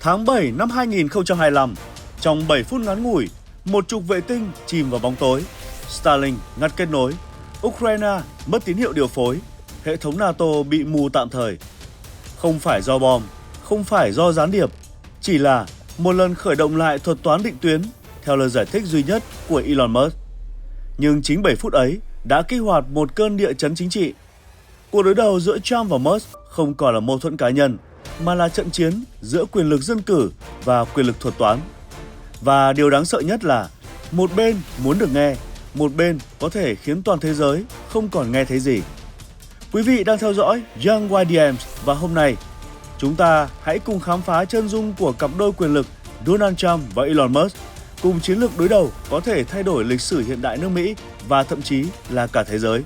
Tháng 7 năm 2025, trong 7 phút ngắn ngủi, một trục vệ tinh chìm vào bóng tối, Starlink ngắt kết nối, Ukraine mất tín hiệu điều phối, hệ thống NATO bị mù tạm thời. Không phải do bom, không phải do gián điệp, chỉ là một lần khởi động lại thuật toán định tuyến theo lời giải thích duy nhất của Elon Musk. Nhưng chính 7 phút ấy đã kích hoạt một cơn địa chấn chính trị. Cuộc đối đầu giữa Trump và Musk không còn là mâu thuẫn cá nhân, mà là trận chiến giữa quyền lực dân cử và quyền lực thuật toán. Và điều đáng sợ nhất là một bên muốn được nghe, một bên có thể khiến toàn thế giới không còn nghe thấy gì. Quý vị đang theo dõi Young YDMs và hôm nay chúng ta hãy cùng khám phá chân dung của cặp đôi quyền lực Donald Trump và Elon Musk, cùng chiến lược đối đầu có thể thay đổi lịch sử hiện đại nước Mỹ và thậm chí là cả thế giới.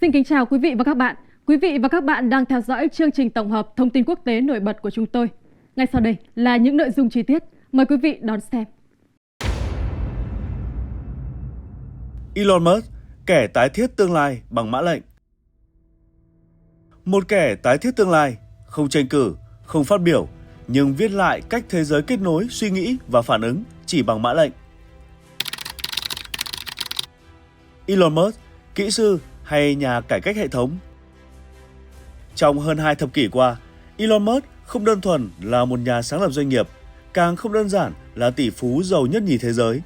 Xin kính chào quý vị và các bạn. Quý vị và các bạn đang theo dõi chương trình tổng hợp thông tin quốc tế nổi bật của chúng tôi. Ngay sau đây là những nội dung chi tiết. Mời quý vị đón xem. Elon Musk, kẻ tái thiết tương lai bằng mã lệnh. Một kẻ tái thiết tương lai, không tranh cử, không phát biểu, nhưng viết lại cách thế giới kết nối, suy nghĩ và phản ứng chỉ bằng mã lệnh. Elon Musk, kỹ sư hay nhà cải cách hệ thống? Trong hơn 2 thập kỷ qua, Elon Musk không đơn thuần là một nhà sáng lập doanh nghiệp, càng không đơn giản là tỷ phú giàu nhất nhì thế giới.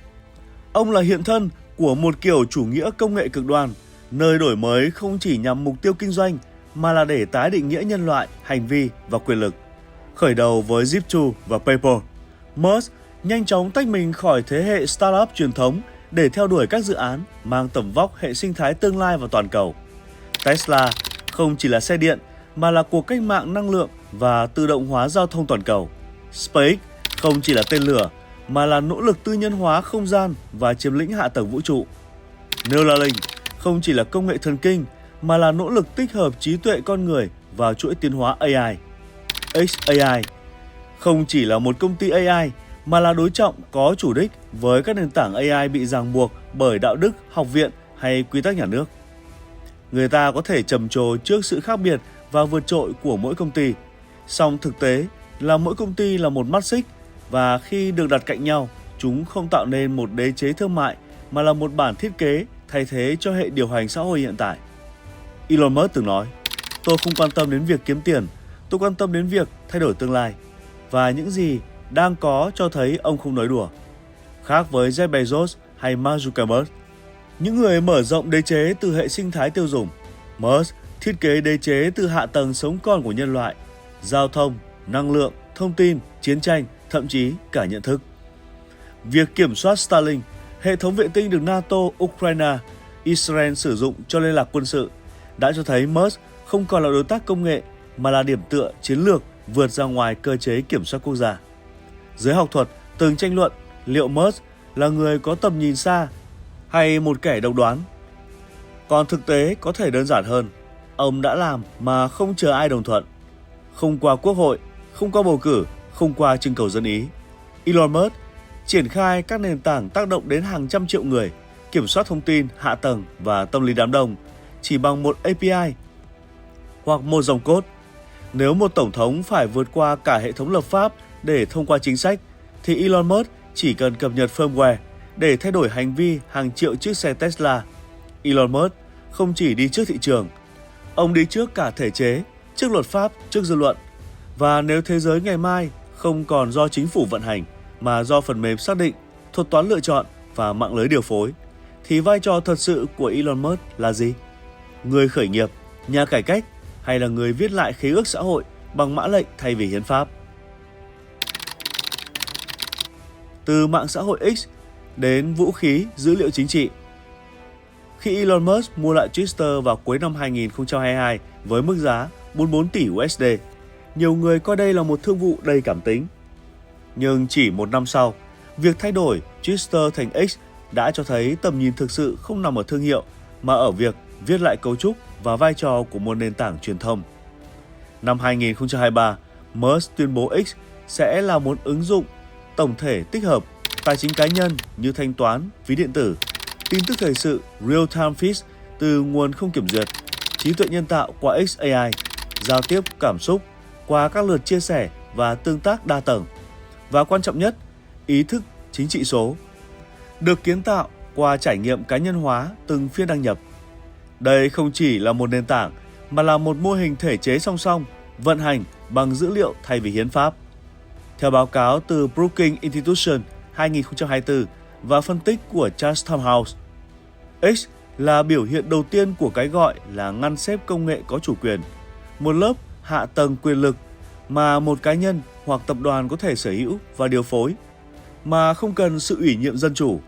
Ông là hiện thân của một kiểu chủ nghĩa công nghệ cực đoan, nơi đổi mới không chỉ nhằm mục tiêu kinh doanh mà là để tái định nghĩa nhân loại, hành vi và quyền lực. Khởi đầu với Zip2 và PayPal, Musk nhanh chóng tách mình khỏi thế hệ startup truyền thống để theo đuổi các dự án mang tầm vóc hệ sinh thái tương lai và toàn cầu. Tesla không chỉ là xe điện mà là cuộc cách mạng năng lượng và tự động hóa giao thông toàn cầu. SpaceX không chỉ là tên lửa mà là nỗ lực tư nhân hóa không gian và chiếm lĩnh hạ tầng vũ trụ. Neuralink không chỉ là công nghệ thần kinh mà là nỗ lực tích hợp trí tuệ con người vào chuỗi tiến hóa AI. xAI không chỉ là một công ty AI mà là đối trọng có chủ đích với các nền tảng AI bị ràng buộc bởi đạo đức, học viện hay quy tắc nhà nước. Người ta có thể trầm trồ trước sự khác biệt và vượt trội của mỗi công ty, song thực tế là mỗi công ty là một mắt xích và khi được đặt cạnh nhau, chúng không tạo nên một đế chế thương mại mà là một bản thiết kế thay thế cho hệ điều hành xã hội hiện tại. Elon Musk từng nói, tôi không quan tâm đến việc kiếm tiền, tôi quan tâm đến việc thay đổi tương lai. Và những gì đang có cho thấy ông không nói đùa. Khác với Jeff Bezos hay Mark Zuckerberg, những người mở rộng đế chế từ hệ sinh thái tiêu dùng, Musk thiết kế đế chế từ hạ tầng sống còn của nhân loại, giao thông, năng lượng, thông tin, chiến tranh, thậm chí cả nhận thức. Việc kiểm soát Starlink, hệ thống vệ tinh được NATO, Ukraine, Israel sử dụng cho liên lạc quân sự, đã cho thấy Musk không còn là đối tác công nghệ mà là điểm tựa chiến lược vượt ra ngoài cơ chế kiểm soát quốc gia. Giới học thuật từng tranh luận liệu Musk là người có tầm nhìn xa hay một kẻ độc đoán. Còn thực tế có thể đơn giản hơn, ông đã làm mà không chờ ai đồng thuận. Không qua quốc hội, không qua bầu cử, không qua trưng cầu dân ý. Elon Musk triển khai các nền tảng tác động đến hàng trăm triệu người, kiểm soát thông tin, hạ tầng và tâm lý đám đông chỉ bằng một API hoặc một dòng code. Nếu một tổng thống phải vượt qua cả hệ thống lập pháp để thông qua chính sách, thì Elon Musk chỉ cần cập nhật firmware để thay đổi hành vi hàng triệu chiếc xe Tesla. Elon Musk không chỉ đi trước thị trường, ông đi trước cả thể chế, trước luật pháp, trước dư luận. Và nếu thế giới ngày mai không còn do chính phủ vận hành, mà do phần mềm xác định, thuật toán lựa chọn và mạng lưới điều phối, thì vai trò thật sự của Elon Musk là gì? Người khởi nghiệp, nhà cải cách hay là người viết lại khế ước xã hội bằng mã lệnh thay vì hiến pháp? Từ mạng xã hội X đến vũ khí dữ liệu chính trị. Khi Elon Musk mua lại Twitter vào cuối năm 2022 với mức giá 44 tỷ USD, nhiều người coi đây là một thương vụ đầy cảm tính. Nhưng chỉ một năm sau, việc thay đổi Twitter thành X đã cho thấy tầm nhìn thực sự không nằm ở thương hiệu mà ở việc viết lại cấu trúc và vai trò của một nền tảng truyền thông. Năm 2023, Musk tuyên bố X sẽ là một ứng dụng tổng thể tích hợp tài chính cá nhân như thanh toán, ví điện tử, tin tức thời sự real-time feed từ nguồn không kiểm duyệt, trí tuệ nhân tạo qua xAI, giao tiếp cảm xúc qua các lượt chia sẻ và tương tác đa tầng. Và quan trọng nhất, ý thức chính trị số được kiến tạo qua trải nghiệm cá nhân hóa từng phiên đăng nhập. Đây không chỉ là một nền tảng mà là một mô hình thể chế song song, vận hành bằng dữ liệu thay vì hiến pháp. Theo báo cáo từ Brookings Institution 2024 và phân tích của Chatham House, X là biểu hiện đầu tiên của cái gọi là ngăn xếp công nghệ có chủ quyền, một lớp hạ tầng quyền lực mà một cá nhân hoặc tập đoàn có thể sở hữu và điều phối, mà không cần sự ủy nhiệm dân chủ.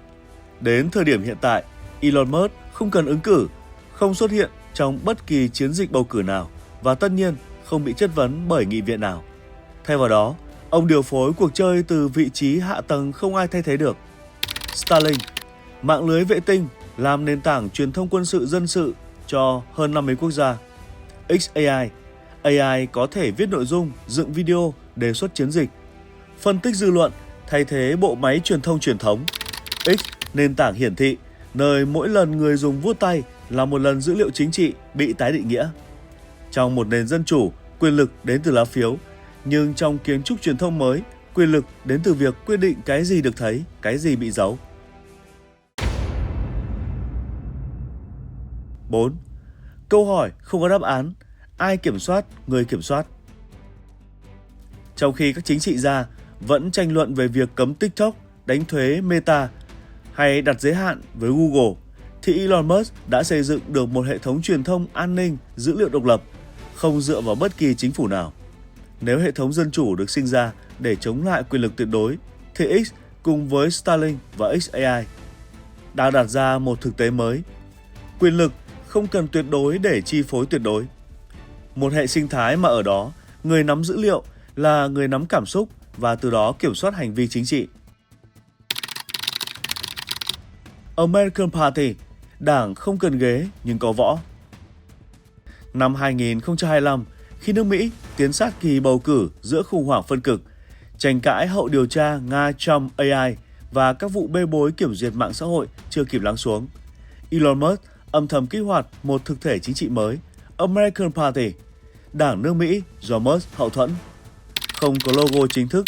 Đến thời điểm hiện tại, Elon Musk không cần ứng cử, không xuất hiện trong bất kỳ chiến dịch bầu cử nào và tất nhiên không bị chất vấn bởi nghị viện nào. Thay vào đó, ông điều phối cuộc chơi từ vị trí hạ tầng không ai thay thế được. Starlink, mạng lưới vệ tinh làm nền tảng truyền thông quân sự dân sự cho hơn 50 quốc gia. XAI, AI có thể viết nội dung, dựng video, đề xuất chiến dịch. Phân tích dư luận thay thế bộ máy truyền thông truyền thống. X, nền tảng hiển thị, nơi mỗi lần người dùng vuốt tay là một lần dữ liệu chính trị bị tái định nghĩa. Trong một nền dân chủ, quyền lực đến từ lá phiếu, nhưng trong kiến trúc truyền thông mới, quyền lực đến từ việc quyết định cái gì được thấy, cái gì bị giấu. 4. Câu hỏi không có đáp án, ai kiểm soát, người kiểm soát. Trong khi các chính trị gia vẫn tranh luận về việc cấm TikTok, đánh thuế Meta hay đặt giới hạn với Google, thì Elon Musk đã xây dựng được một hệ thống truyền thông an ninh, dữ liệu độc lập, không dựa vào bất kỳ chính phủ nào. Nếu hệ thống dân chủ được sinh ra để chống lại quyền lực tuyệt đối, thì X cùng với Starlink và XAI đã đặt ra một thực tế mới. Quyền lực không cần tuyệt đối để chi phối tuyệt đối. Một hệ sinh thái mà ở đó, người nắm dữ liệu là người nắm cảm xúc và từ đó kiểm soát hành vi chính trị. American Party, đảng không cần ghế nhưng có võ. Năm 2025, khi nước Mỹ tiến sát kỳ bầu cử giữa khủng hoảng phân cực, tranh cãi hậu điều tra Nga-Trump AI và các vụ bê bối kiểm duyệt mạng xã hội chưa kịp lắng xuống, Elon Musk âm thầm kích hoạt một thực thể chính trị mới, American Party, đảng nước Mỹ do Musk hậu thuẫn. Không có logo chính thức,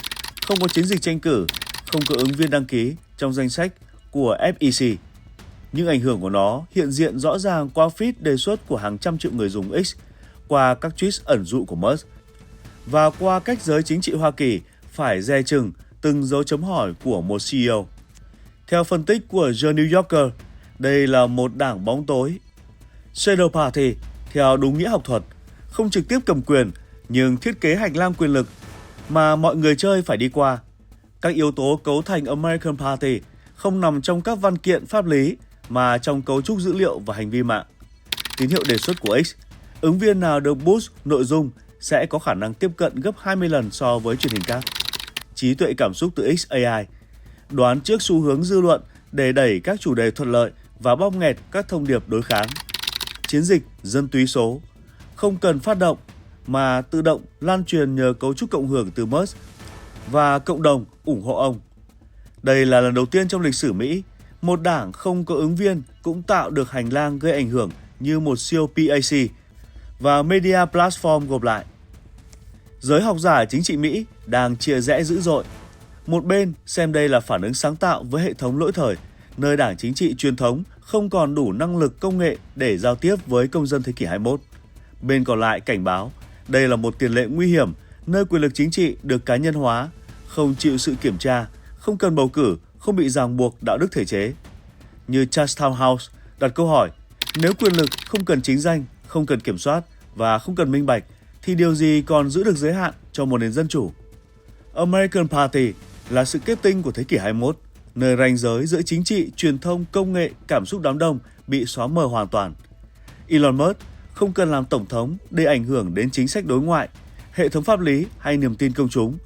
không có chiến dịch tranh cử, không có ứng viên đăng ký trong danh sách của FEC. Nhưng ảnh hưởng của nó hiện diện rõ ràng qua feed đề xuất của hàng trăm triệu người dùng X, qua các tweet ẩn dụ của Musk, và qua cách giới chính trị Hoa Kỳ phải dè chừng từng dấu chấm hỏi của một CEO. Theo phân tích của The New Yorker, đây là một đảng bóng tối. Shadow Party, theo đúng nghĩa học thuật, không trực tiếp cầm quyền nhưng thiết kế hành lang quyền lực mà mọi người chơi phải đi qua. Các yếu tố cấu thành American Party không nằm trong các văn kiện pháp lý mà trong cấu trúc dữ liệu và hành vi mạng. Tín hiệu đề xuất của X, ứng viên nào được boost nội dung sẽ có khả năng tiếp cận gấp 20 lần so với truyền hình cáp. Trí tuệ cảm xúc từ XAI, đoán trước xu hướng dư luận để đẩy các chủ đề thuận lợi và bóp nghẹt các thông điệp đối kháng. Chiến dịch dân túy số, không cần phát động mà tự động lan truyền nhờ cấu trúc cộng hưởng từ Musk và cộng đồng ủng hộ ông. Đây là lần đầu tiên trong lịch sử Mỹ, một đảng không có ứng viên cũng tạo được hành lang gây ảnh hưởng như một siêu PAC và Media Platform gộp lại. Giới học giả chính trị Mỹ đang chia rẽ dữ dội. Một bên xem đây là phản ứng sáng tạo với hệ thống lỗi thời, nơi đảng chính trị truyền thống không còn đủ năng lực công nghệ để giao tiếp với công dân thế kỷ 21. Bên còn lại cảnh báo, đây là một tiền lệ nguy hiểm, nơi quyền lực chính trị được cá nhân hóa, không chịu sự kiểm tra, không cần bầu cử, không bị ràng buộc đạo đức thể chế. Như Chatham House đặt câu hỏi, nếu quyền lực không cần chính danh, không cần kiểm soát và không cần minh bạch, thì điều gì còn giữ được giới hạn cho một nền dân chủ? American Party là sự kết tinh của thế kỷ 21, nơi ranh giới giữa chính trị, truyền thông, công nghệ, cảm xúc đám đông bị xóa mờ hoàn toàn. Elon Musk không cần làm tổng thống để ảnh hưởng đến chính sách đối ngoại, hệ thống pháp lý hay niềm tin công chúng.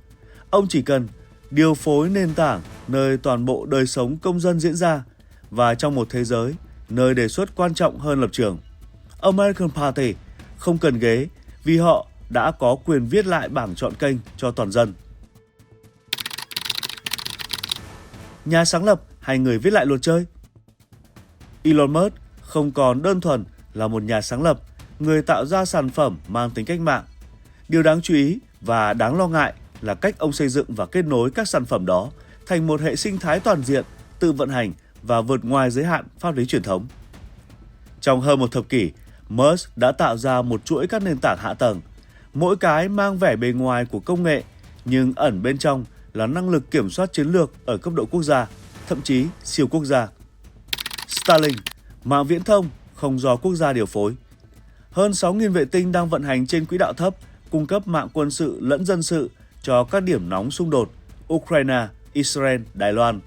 Ông chỉ cần điều phối nền tảng nơi toàn bộ đời sống công dân diễn ra và trong một thế giới nơi đề xuất quan trọng hơn lập trường. American Party không cần ghế vì họ đã có quyền viết lại bảng chọn kênh cho toàn dân. Nhà sáng lập hay người viết lại luật chơi? Elon Musk không còn đơn thuần là một nhà sáng lập, người tạo ra sản phẩm mang tính cách mạng. Điều đáng chú ý và đáng lo ngại là cách ông xây dựng và kết nối các sản phẩm đó thành một hệ sinh thái toàn diện, tự vận hành và vượt ngoài giới hạn pháp lý truyền thống. Trong hơn một thập kỷ, Musk đã tạo ra một chuỗi các nền tảng hạ tầng, mỗi cái mang vẻ bề ngoài của công nghệ nhưng ẩn bên trong là năng lực kiểm soát chiến lược ở cấp độ quốc gia, thậm chí siêu quốc gia. Starlink, mạng viễn thông không do quốc gia điều phối. Hơn 6.000 vệ tinh đang vận hành trên quỹ đạo thấp, cung cấp mạng quân sự lẫn dân sự cho các điểm nóng xung đột Ukraine, Israel, Đài Loan.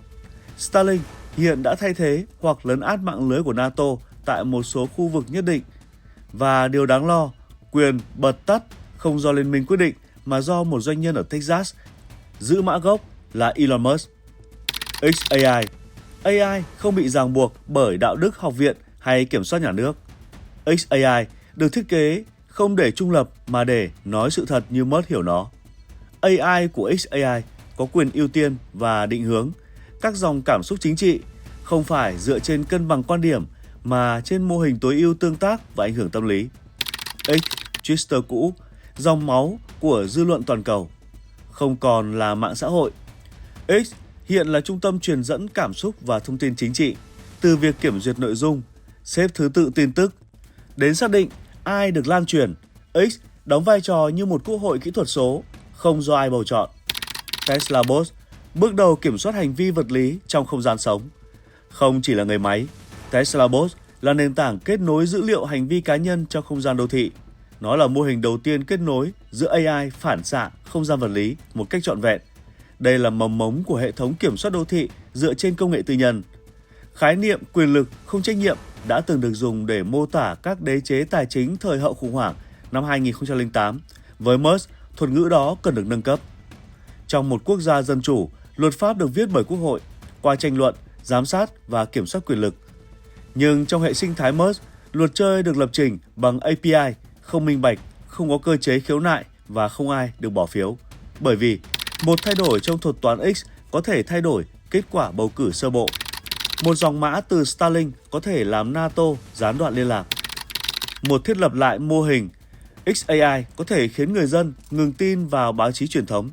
Starlink hiện đã thay thế hoặc lấn át mạng lưới của NATO tại một số khu vực nhất định. Và điều đáng lo, quyền bật tắt không do liên minh quyết định mà do một doanh nhân ở Texas, giữ mã gốc là Elon Musk. XAI. AI không bị ràng buộc bởi đạo đức học viện hay kiểm soát nhà nước. XAI được thiết kế không để trung lập mà để nói sự thật như Musk hiểu nó. AI của XAI có quyền ưu tiên và định hướng các dòng cảm xúc chính trị, không phải dựa trên cân bằng quan điểm mà trên mô hình tối ưu tương tác và ảnh hưởng tâm lý. X, Twitter cũ, dòng máu của dư luận toàn cầu, không còn là mạng xã hội. X hiện là trung tâm truyền dẫn cảm xúc và thông tin chính trị, từ việc kiểm duyệt nội dung, xếp thứ tự tin tức, đến xác định ai được lan truyền. X đóng vai trò như một quốc hội kỹ thuật số, không do ai bầu chọn. Tesla Bot, bước đầu kiểm soát hành vi vật lý trong không gian sống. Không chỉ là người máy, Tesla Bot là nền tảng kết nối dữ liệu hành vi cá nhân trong không gian đô thị. Nó là mô hình đầu tiên kết nối giữa AI phản xạ không gian vật lý một cách trọn vẹn. Đây là mầm mống của hệ thống kiểm soát đô thị dựa trên công nghệ tư nhân. Khái niệm quyền lực không trách nhiệm đã từng được dùng để mô tả các đế chế tài chính thời hậu khủng hoảng năm 2008. Với Musk, thuật ngữ đó cần được nâng cấp. Trong một quốc gia dân chủ, luật pháp được viết bởi quốc hội, qua tranh luận, giám sát và kiểm soát quyền lực. Nhưng trong hệ sinh thái Musk, luật chơi được lập trình bằng API, không minh bạch, không có cơ chế khiếu nại và không ai được bỏ phiếu. Bởi vì một thay đổi trong thuật toán X có thể thay đổi kết quả bầu cử sơ bộ. Một dòng mã từ Starlink có thể làm NATO gián đoạn liên lạc. Một thiết lập lại mô hình XAI có thể khiến người dân ngừng tin vào báo chí truyền thống.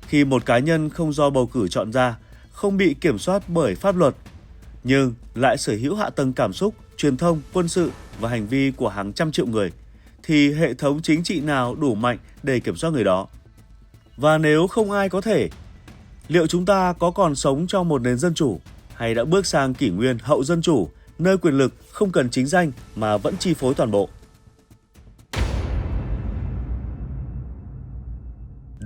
Khi một cá nhân không do bầu cử chọn ra, không bị kiểm soát bởi pháp luật, nhưng lại sở hữu hạ tầng cảm xúc, truyền thông, quân sự và hành vi của hàng trăm triệu người, thì hệ thống chính trị nào đủ mạnh để kiểm soát người đó? Và nếu không ai có thể, liệu chúng ta có còn sống trong một nền dân chủ hay đã bước sang kỷ nguyên hậu dân chủ, nơi quyền lực không cần chính danh mà vẫn chi phối toàn bộ?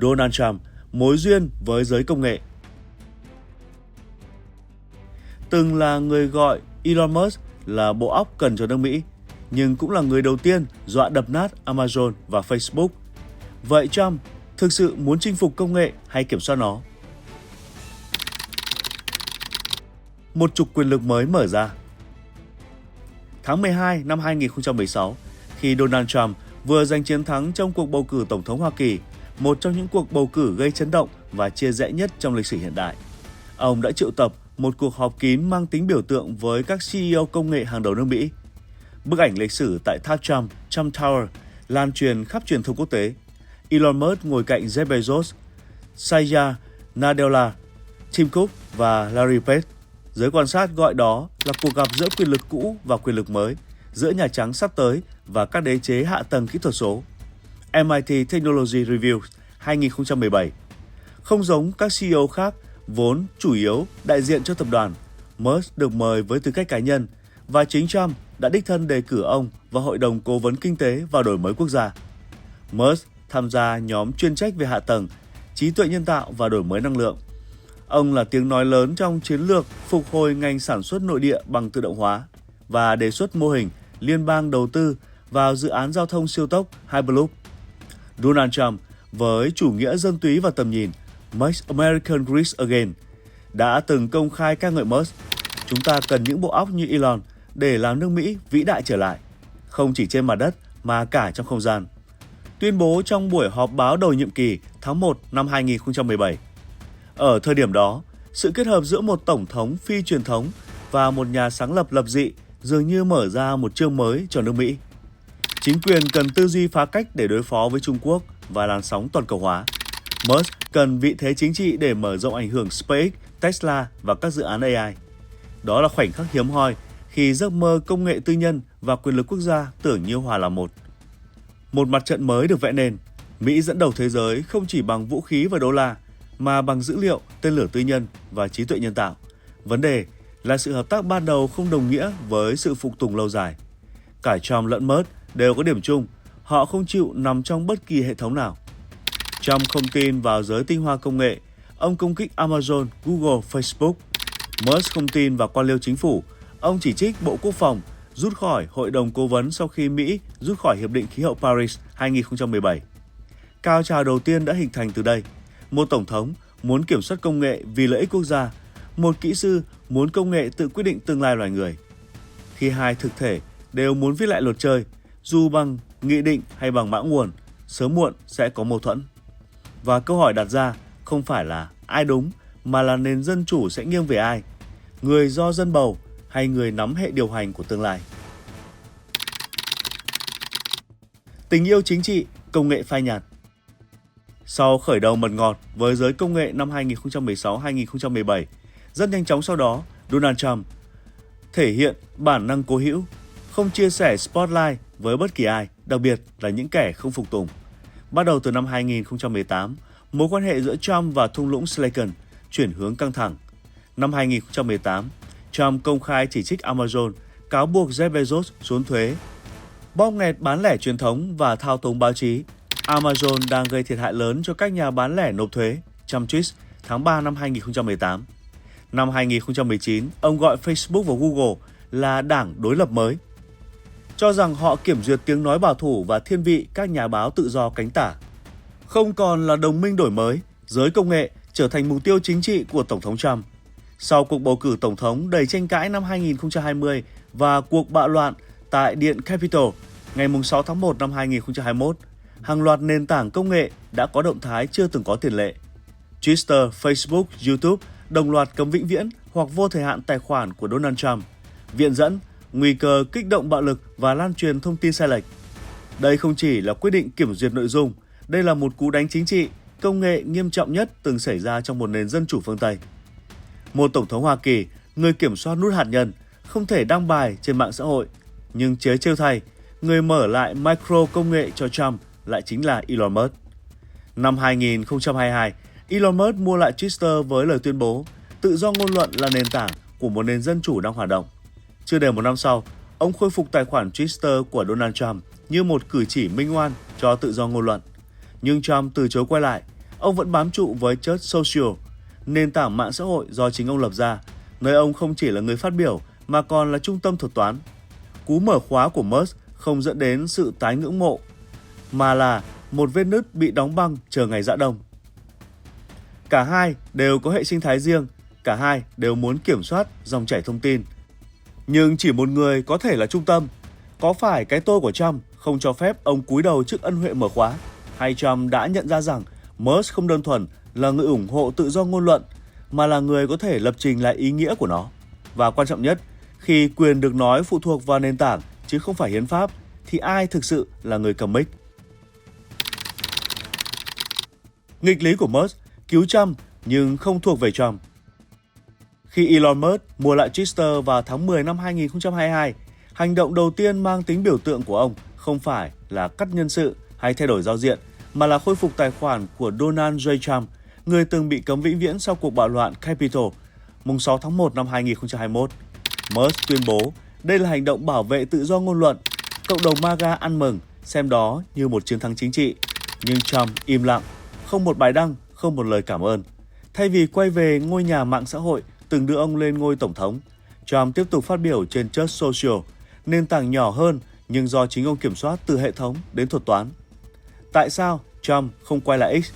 Donald Trump, mối duyên với giới công nghệ. Từng là người gọi Elon Musk là bộ óc cần cho nước Mỹ, nhưng cũng là người đầu tiên dọa đập nát Amazon và Facebook. Vậy Trump thực sự muốn chinh phục công nghệ hay kiểm soát nó? Một trục quyền lực mới mở ra. Tháng 12 năm 2016, khi Donald Trump vừa giành chiến thắng trong cuộc bầu cử Tổng thống Hoa Kỳ, một trong những cuộc bầu cử gây chấn động và chia rẽ nhất trong lịch sử hiện đại, ông đã triệu tập một cuộc họp kín mang tính biểu tượng với các CEO công nghệ hàng đầu nước Mỹ. Bức ảnh lịch sử tại tháp Trump Tower lan truyền khắp truyền thông quốc tế. Elon Musk ngồi cạnh Jeff Bezos, Satya Nadella, Tim Cook và Larry Page. Giới quan sát gọi đó là cuộc gặp giữa quyền lực cũ và quyền lực mới, giữa Nhà Trắng sắp tới và các đế chế hạ tầng kỹ thuật số. MIT Technology Review 2017. Không giống các CEO khác, vốn chủ yếu đại diện cho tập đoàn, Musk được mời với tư cách cá nhân và chính Trump đã đích thân đề cử ông vào Hội đồng Cố vấn Kinh tế và Đổi mới Quốc gia. Musk tham gia nhóm chuyên trách về hạ tầng, trí tuệ nhân tạo và đổi mới năng lượng. Ông là tiếng nói lớn trong chiến lược phục hồi ngành sản xuất nội địa bằng tự động hóa và đề xuất mô hình liên bang đầu tư vào dự án giao thông siêu tốc Hyperloop. Donald Trump với chủ nghĩa dân túy và tầm nhìn Make America Great Again đã từng công khai ca ngợi Musk. Chúng ta cần những bộ óc như Elon để làm nước Mỹ vĩ đại trở lại, không chỉ trên mặt đất mà cả trong không gian. Tuyên bố trong buổi họp báo đầu nhiệm kỳ tháng 1 năm 2017. Ở thời điểm đó, sự kết hợp giữa một tổng thống phi truyền thống và một nhà sáng lập lập dị dường như mở ra một chương mới cho nước Mỹ. Chính quyền cần tư duy phá cách để đối phó với Trung Quốc và làn sóng toàn cầu hóa. Musk cần vị thế chính trị để mở rộng ảnh hưởng SpaceX, Tesla và các dự án AI. Đó là khoảnh khắc hiếm hoi khi giấc mơ công nghệ tư nhân và quyền lực quốc gia tưởng như hòa là một. Một mặt trận mới được vẽ nên, Mỹ dẫn đầu thế giới không chỉ bằng vũ khí và đô la, mà bằng dữ liệu, tên lửa tư nhân và trí tuệ nhân tạo. Vấn đề là sự hợp tác ban đầu không đồng nghĩa với sự phục tùng lâu dài. Cả Trump lẫn Musk đều có điểm chung, họ không chịu nằm trong bất kỳ hệ thống nào. Trump không tin vào giới tinh hoa công nghệ, ông công kích Amazon, Google, Facebook. Musk không tin vào quan liêu chính phủ, ông chỉ trích Bộ Quốc phòng rút khỏi Hội đồng Cố vấn sau khi Mỹ rút khỏi Hiệp định Khí hậu Paris 2017. Cao trào đầu tiên đã hình thành từ đây. Một tổng thống muốn kiểm soát công nghệ vì lợi ích quốc gia, một kỹ sư muốn công nghệ tự quyết định tương lai loài người. Khi hai thực thể đều muốn viết lại luật chơi, dù bằng nghị định hay bằng mã nguồn, sớm muộn sẽ có mâu thuẫn. Và câu hỏi đặt ra không phải là ai đúng, mà là nền dân chủ sẽ nghiêng về ai? Người do dân bầu hay người nắm hệ điều hành của tương lai? Tình yêu chính trị, công nghệ phai nhạt. Sau khởi đầu mật ngọt với giới công nghệ năm 2016-2017, rất nhanh chóng sau đó, Donald Trump thể hiện bản năng cố hữu, không chia sẻ spotlight với bất kỳ ai, đặc biệt là những kẻ không phục tùng. Bắt đầu từ năm 2018, mối quan hệ giữa Trump và thung lũng Silicon chuyển hướng căng thẳng. Năm 2018, Trump công khai chỉ trích Amazon, cáo buộc Jeff Bezos trốn thuế, bóp nghẹt bán lẻ truyền thống và thao túng báo chí. Amazon đang gây thiệt hại lớn cho các nhà bán lẻ nộp thuế, Trump tweet tháng 3 năm 2018. Năm 2019, ông gọi Facebook và Google là đảng đối lập mới, cho rằng họ kiểm duyệt tiếng nói bảo thủ và thiên vị các nhà báo tự do cánh tả. Không còn là đồng minh đổi mới, giới công nghệ trở thành mục tiêu chính trị của Tổng thống Trump. Sau cuộc bầu cử Tổng thống đầy tranh cãi năm 2020 và cuộc bạo loạn tại Điện Capitol ngày 6 tháng 1 năm 2021, hàng loạt nền tảng công nghệ đã có động thái chưa từng có tiền lệ. Twitter, Facebook, YouTube đồng loạt cấm vĩnh viễn hoặc vô thời hạn tài khoản của Donald Trump. Viện dẫn, nguy cơ kích động bạo lực và lan truyền thông tin sai lệch. Đây không chỉ là quyết định kiểm duyệt nội dung, đây là một cú đánh chính trị, công nghệ nghiêm trọng nhất từng xảy ra trong một nền dân chủ phương Tây. Một Tổng thống Hoa Kỳ, người kiểm soát nút hạt nhân, không thể đăng bài trên mạng xã hội, nhưng chế trêu thay, người mở lại micro công nghệ cho Trump lại chính là Elon Musk. Năm 2022, Elon Musk mua lại Twitter với lời tuyên bố tự do ngôn luận là nền tảng của một nền dân chủ đang hoạt động. Chưa đầy một năm sau, ông khôi phục tài khoản Twitter của Donald Trump như một cử chỉ minh oan cho tự do ngôn luận. Nhưng Trump từ chối quay lại, ông vẫn bám trụ với Truth Social, nền tảng mạng xã hội do chính ông lập ra, nơi ông không chỉ là người phát biểu mà còn là trung tâm thuật toán. Cú mở khóa của Musk không dẫn đến sự tái ngưỡng mộ, mà là một vết nứt bị đóng băng chờ ngày rã đông. Cả hai đều có hệ sinh thái riêng, cả hai đều muốn kiểm soát dòng chảy thông tin. Nhưng chỉ một người có thể là trung tâm. Có phải cái tôi của Trump không cho phép ông cúi đầu trước ân huệ mở khóa? Hay Trump đã nhận ra rằng Musk không đơn thuần là người ủng hộ tự do ngôn luận, mà là người có thể lập trình lại ý nghĩa của nó? Và quan trọng nhất, khi quyền được nói phụ thuộc vào nền tảng chứ không phải hiến pháp, thì ai thực sự là người cầm mic? Nghịch lý của Musk cứu Trump nhưng không thuộc về Trump. Khi Elon Musk mua lại Twitter vào tháng 10 năm 2022, hành động đầu tiên mang tính biểu tượng của ông không phải là cắt nhân sự hay thay đổi giao diện, mà là khôi phục tài khoản của Donald J. Trump, người từng bị cấm vĩnh viễn sau cuộc bạo loạn Capitol, mùng 6 tháng 1 năm 2021. Musk tuyên bố đây là hành động bảo vệ tự do ngôn luận. Cộng đồng MAGA ăn mừng, xem đó như một chiến thắng chính trị. Nhưng Trump im lặng, không một bài đăng, không một lời cảm ơn. Thay vì quay về ngôi nhà mạng xã hội từng đưa ông lên ngôi tổng thống, Trump tiếp tục phát biểu trên Truth Social, nền tảng nhỏ hơn nhưng do chính ông kiểm soát từ hệ thống đến thuật toán. Tại sao Trump không quay lại X?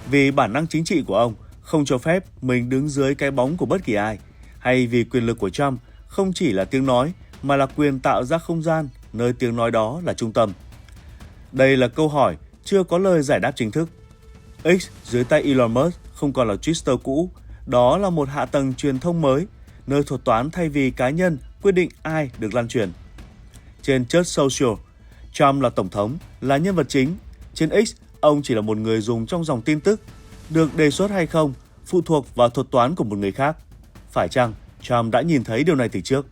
Vì bản năng chính trị của ông không cho phép mình đứng dưới cái bóng của bất kỳ ai, hay vì quyền lực của Trump không chỉ là tiếng nói mà là quyền tạo ra không gian nơi tiếng nói đó là trung tâm? Đây là câu hỏi chưa có lời giải đáp chính thức. X dưới tay Elon Musk không còn là Twitter cũ, đó là một hạ tầng truyền thông mới, nơi thuật toán thay vì cá nhân quyết định ai được lan truyền. Trên Truth Social, Trump là tổng thống, là nhân vật chính. Trên X, ông chỉ là một người dùng trong dòng tin tức, được đề xuất hay không phụ thuộc vào thuật toán của một người khác. Phải chăng Trump đã nhìn thấy điều này từ trước?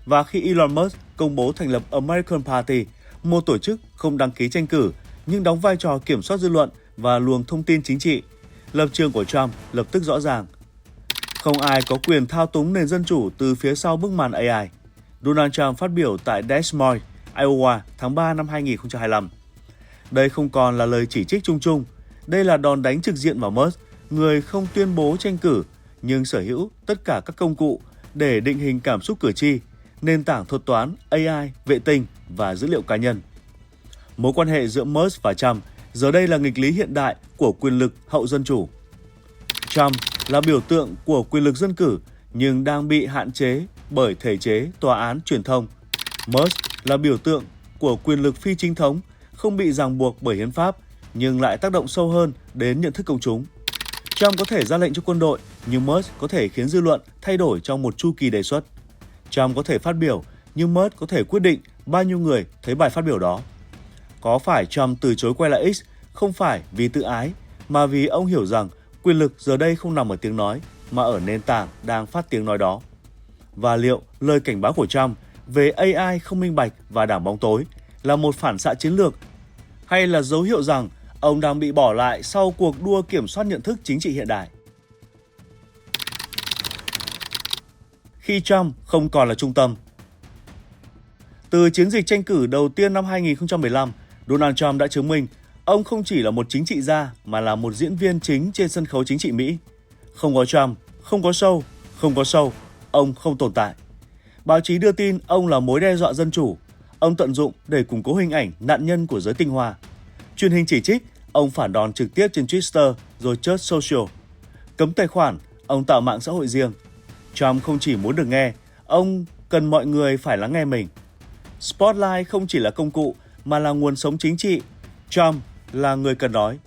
Và khi Elon Musk công bố thành lập American Party, một tổ chức không đăng ký tranh cử nhưng đóng vai trò kiểm soát dư luận và luồng thông tin chính trị, lập trường của Trump lập tức rõ ràng. Không ai có quyền thao túng nền dân chủ từ phía sau bức màn AI. Donald Trump phát biểu tại Des Moines, Iowa tháng 3 năm 2025. Đây không còn là lời chỉ trích chung chung, đây là đòn đánh trực diện vào Musk, người không tuyên bố tranh cử nhưng sở hữu tất cả các công cụ để định hình cảm xúc cử tri, nền tảng thuật toán, AI, vệ tinh và dữ liệu cá nhân. Mối quan hệ giữa Musk và Trump giờ đây là nghịch lý hiện đại của quyền lực hậu dân chủ. Trump là biểu tượng của quyền lực dân cử nhưng đang bị hạn chế bởi thể chế, tòa án, truyền thông. Musk là biểu tượng của quyền lực phi chính thống, không bị ràng buộc bởi hiến pháp nhưng lại tác động sâu hơn đến nhận thức công chúng. Trump có thể ra lệnh cho quân đội, nhưng Musk có thể khiến dư luận thay đổi trong một chu kỳ đề xuất. Trump có thể phát biểu, nhưng Musk có thể quyết định bao nhiêu người thấy bài phát biểu đó. Có phải Trump từ chối quay lại X không phải vì tự ái, mà vì ông hiểu rằng quyền lực giờ đây không nằm ở tiếng nói, mà ở nền tảng đang phát tiếng nói đó? Và liệu lời cảnh báo của Trump về AI không minh bạch và đảng bóng tối là một phản xạ chiến lược, hay là dấu hiệu rằng ông đang bị bỏ lại sau cuộc đua kiểm soát nhận thức chính trị hiện đại? Khi Trump không còn là trung tâm. Từ chiến dịch tranh cử đầu tiên năm 2015, Donald Trump đã chứng minh ông không chỉ là một chính trị gia mà là một diễn viên chính trên sân khấu chính trị Mỹ. Không có Trump, không có show, ông không tồn tại. Báo chí đưa tin ông là mối đe dọa dân chủ. Ông tận dụng để củng cố hình ảnh nạn nhân của giới tinh hoa. Truyền hình chỉ trích, ông phản đòn trực tiếp trên Twitter rồi Truth Social. Cấm tài khoản, ông tạo mạng xã hội riêng. Trump không chỉ muốn được nghe, ông cần mọi người phải lắng nghe mình. Spotlight không chỉ là công cụ mà là nguồn sống chính trị. Trump là người cần nói.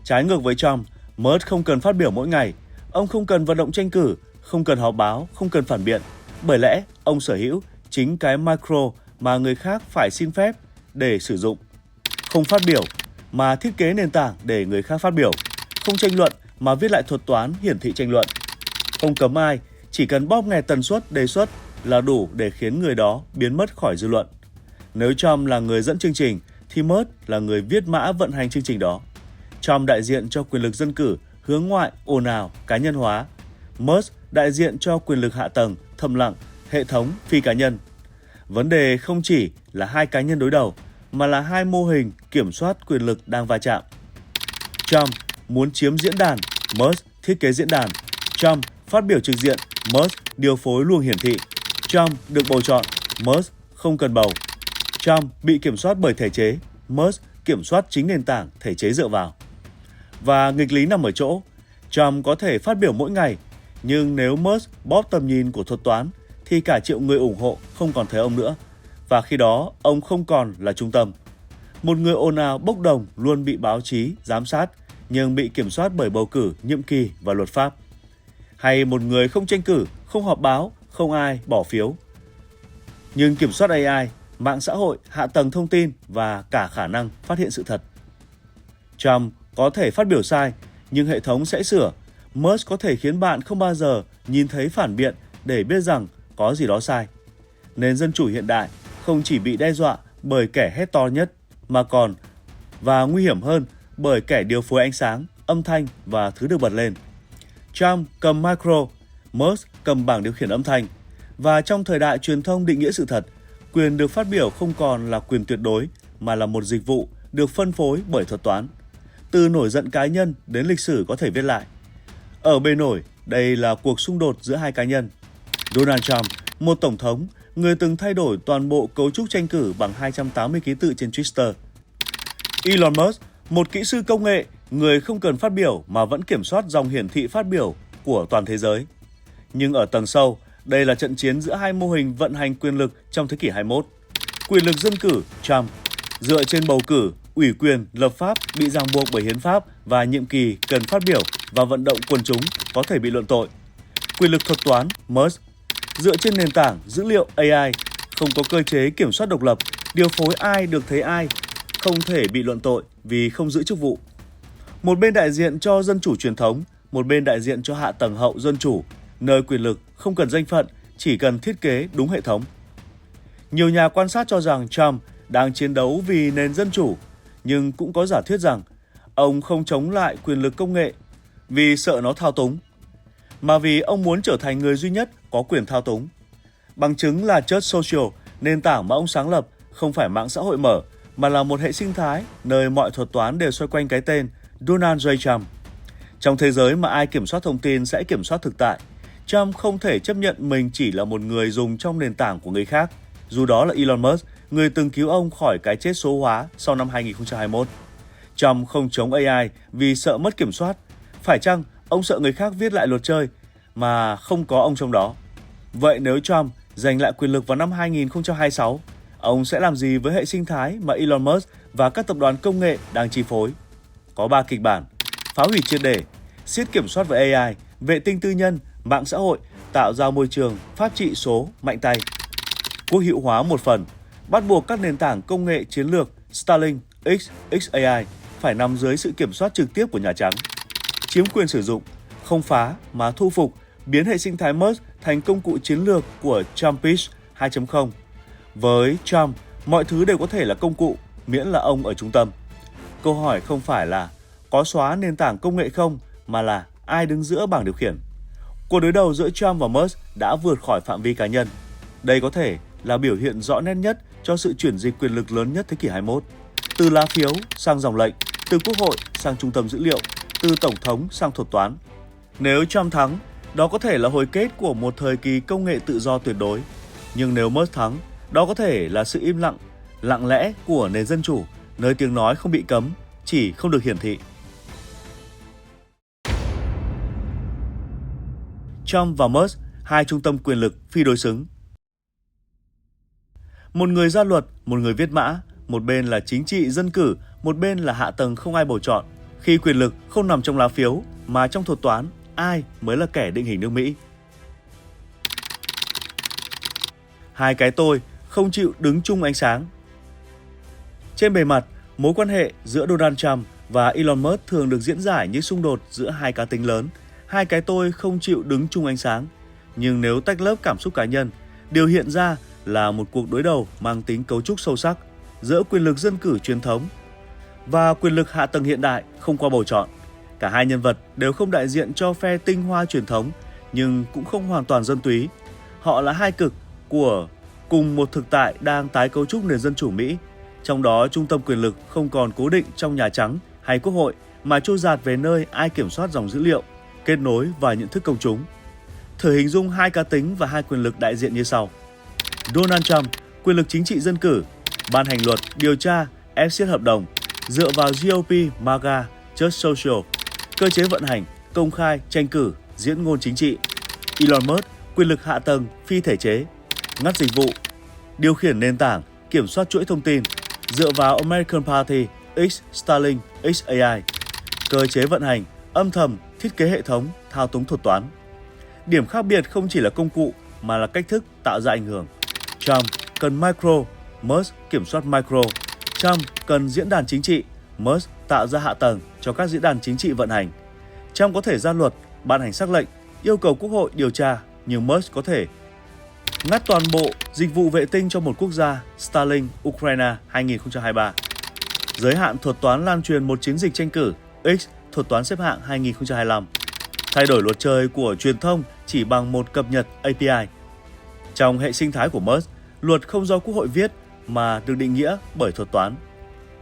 Trái ngược với Trump, Musk không cần phát biểu mỗi ngày. Ông không cần vận động tranh cử, không cần họp báo, không cần phản biện. Bởi lẽ, ông sở hữu chính cái micro mà người khác phải xin phép để sử dụng. Không phát biểu mà thiết kế nền tảng để người khác phát biểu. Không tranh luận mà viết lại thuật toán hiển thị tranh luận. Không cấm ai, chỉ cần bóp nghẹt tần suất đề xuất là đủ để khiến người đó biến mất khỏi dư luận. Nếu Trump là người dẫn chương trình, thì Musk là người viết mã vận hành chương trình đó. Trump đại diện cho quyền lực dân cử, hướng ngoại, ồn ào, cá nhân hóa. Musk đại diện cho quyền lực hạ tầng, thầm lặng, hệ thống, phi cá nhân. Vấn đề không chỉ là hai cá nhân đối đầu, mà là hai mô hình kiểm soát quyền lực đang va chạm. Trump muốn chiếm diễn đàn, Musk thiết kế diễn đàn. Trump phát biểu trực diện, Musk điều phối luồng hiển thị. Trump được bầu chọn, Musk không cần bầu. Trump bị kiểm soát bởi thể chế, Musk kiểm soát chính nền tảng thể chế dựa vào. Và nghịch lý nằm ở chỗ, Trump có thể phát biểu mỗi ngày, nhưng nếu Musk bóp tầm nhìn của thuật toán, thì cả triệu người ủng hộ không còn thấy ông nữa. Và khi đó, ông không còn là trung tâm. Một người ồn ào bốc đồng luôn bị báo chí giám sát, nhưng bị kiểm soát bởi bầu cử, nhiệm kỳ và luật pháp. Hay một người không tranh cử, không họp báo, không ai bỏ phiếu, nhưng kiểm soát AI, mạng xã hội, hạ tầng thông tin và cả khả năng phát hiện sự thật. Trump có thể phát biểu sai, nhưng hệ thống sẽ sửa. Musk có thể khiến bạn không bao giờ nhìn thấy phản biện để biết rằng có gì đó sai. Nền dân chủ hiện đại không chỉ bị đe dọa bởi kẻ hét to nhất, mà còn, và nguy hiểm hơn, bởi kẻ điều phối ánh sáng, âm thanh và thứ được bật lên. Trump cầm micro, Musk cầm bảng điều khiển âm thanh. Và trong thời đại truyền thông định nghĩa sự thật, quyền được phát biểu không còn là quyền tuyệt đối, mà là một dịch vụ được phân phối bởi thuật toán. Từ nổi giận cá nhân đến lịch sử có thể viết lại. Ở bề nổi, đây là cuộc xung đột giữa hai cá nhân. Donald Trump, một tổng thống, người từng thay đổi toàn bộ cấu trúc tranh cử bằng 280 ký tự trên Twitter. Elon Musk, một kỹ sư công nghệ, người không cần phát biểu mà vẫn kiểm soát dòng hiển thị phát biểu của toàn thế giới. Nhưng ở tầng sâu, đây là trận chiến giữa hai mô hình vận hành quyền lực trong thế kỷ 21. Quyền lực dân cử, Trump, dựa trên bầu cử, ủy quyền, lập pháp bị ràng buộc bởi hiến pháp và nhiệm kỳ cần phát biểu và vận động quần chúng có thể bị luận tội. Quyền lực thuật toán, Musk, dựa trên nền tảng dữ liệu AI, không có cơ chế kiểm soát độc lập, điều phối ai được thấy ai, không thể bị luận tội vì không giữ chức vụ. Một bên đại diện cho dân chủ truyền thống, một bên đại diện cho hạ tầng hậu dân chủ, nơi quyền lực không cần danh phận, chỉ cần thiết kế đúng hệ thống. Nhiều nhà quan sát cho rằng Trump đang chiến đấu vì nền dân chủ, nhưng cũng có giả thuyết rằng ông không chống lại quyền lực công nghệ vì sợ nó thao túng, mà vì ông muốn trở thành người duy nhất có quyền thao túng. Bằng chứng là Truth Social, nền tảng mà ông sáng lập, không phải mạng xã hội mở, mà là một hệ sinh thái nơi mọi thuật toán đều xoay quanh cái tên Donald J. Trump. Trong thế giới mà ai kiểm soát thông tin sẽ kiểm soát thực tại, Trump không thể chấp nhận mình chỉ là một người dùng trong nền tảng của người khác, dù đó là Elon Musk, người từng cứu ông khỏi cái chết số hóa sau năm 2021. Trump không chống AI vì sợ mất kiểm soát. Phải chăng ông sợ người khác viết lại luật chơi mà không có ông trong đó? Vậy nếu Trump giành lại quyền lực vào năm 2026, ông sẽ làm gì với hệ sinh thái mà Elon Musk và các tập đoàn công nghệ đang chi phối? Có 3 kịch bản: phá hủy triệt để, siết kiểm soát với AI, vệ tinh tư nhân, mạng xã hội, tạo ra môi trường pháp trị số mạnh tay. Quốc hữu hóa một phần, bắt buộc các nền tảng công nghệ chiến lược Starlink, xAI phải nằm dưới sự kiểm soát trực tiếp của Nhà Trắng. Chiếm quyền sử dụng, không phá mà thu phục, biến hệ sinh thái Musk thành công cụ chiến lược của Trumpish 2.0. Với Trump, mọi thứ đều có thể là công cụ, miễn là ông ở trung tâm. Câu hỏi không phải là có xóa nền tảng công nghệ không, mà là ai đứng giữa bảng điều khiển. Cuộc đối đầu giữa Trump và Musk đã vượt khỏi phạm vi cá nhân. Đây có thể là biểu hiện rõ nét nhất cho sự chuyển dịch quyền lực lớn nhất thế kỷ 21. Từ lá phiếu sang dòng lệnh, từ quốc hội sang trung tâm dữ liệu, từ tổng thống sang thuật toán. Nếu Trump thắng, đó có thể là hồi kết của một thời kỳ công nghệ tự do tuyệt đối. Nhưng nếu Musk thắng, đó có thể là sự im lặng, lặng lẽ của nền dân chủ, nơi tiếng nói không bị cấm, chỉ không được hiển thị. Trump và Musk, hai trung tâm quyền lực phi đối xứng. Một người ra luật, một người viết mã, một bên là chính trị dân cử, một bên là hạ tầng không ai bầu chọn. Khi quyền lực không nằm trong lá phiếu, mà trong thuật toán, ai mới là kẻ định hình nước Mỹ. Hai cái tôi không chịu đứng chung ánh sáng. Trên bề mặt, mối quan hệ giữa Donald Trump và Elon Musk thường được diễn giải như xung đột giữa hai cá tính lớn, hai cái tôi không chịu đứng chung ánh sáng. Nhưng nếu tách lớp cảm xúc cá nhân, điều hiện ra là một cuộc đối đầu mang tính cấu trúc sâu sắc giữa quyền lực dân cử truyền thống và quyền lực hạ tầng hiện đại không qua bầu chọn. Cả hai nhân vật đều không đại diện cho phe tinh hoa truyền thống, nhưng cũng không hoàn toàn dân túy. Họ là hai cực của cùng một thực tại đang tái cấu trúc nền dân chủ Mỹ. Trong đó, trung tâm quyền lực không còn cố định trong Nhà Trắng hay Quốc hội, mà trôi dạt về nơi ai kiểm soát dòng dữ liệu, kết nối và nhận thức công chúng. Thử hình dung hai cá tính và hai quyền lực đại diện như sau. Donald Trump, quyền lực chính trị dân cử, ban hành luật, điều tra, ép siết hợp đồng, dựa vào GOP, MAGA, Just Social, cơ chế vận hành, công khai, tranh cử, diễn ngôn chính trị. Elon Musk, quyền lực hạ tầng, phi thể chế, ngắt dịch vụ, điều khiển nền tảng, kiểm soát chuỗi thông tin, dựa vào American Party, Starlink, xAI, cơ chế vận hành, âm thầm, thiết kế hệ thống, thao túng thuật toán. Điểm khác biệt không chỉ là công cụ mà là cách thức tạo ra ảnh hưởng. Trump cần micro, Musk kiểm soát micro. Trump cần diễn đàn chính trị, Musk tạo ra hạ tầng cho các diễn đàn chính trị vận hành. Trump có thể ra luật, ban hành sắc lệnh, yêu cầu quốc hội điều tra, nhưng Musk có thể ngắt toàn bộ dịch vụ vệ tinh cho một quốc gia, Starlink, Ukraine 2023. Giới hạn thuật toán lan truyền một chiến dịch tranh cử, X thuật toán xếp hạng 2025. Thay đổi luật chơi của truyền thông chỉ bằng một cập nhật API. Trong hệ sinh thái của Musk, luật không do quốc hội viết mà được định nghĩa bởi thuật toán.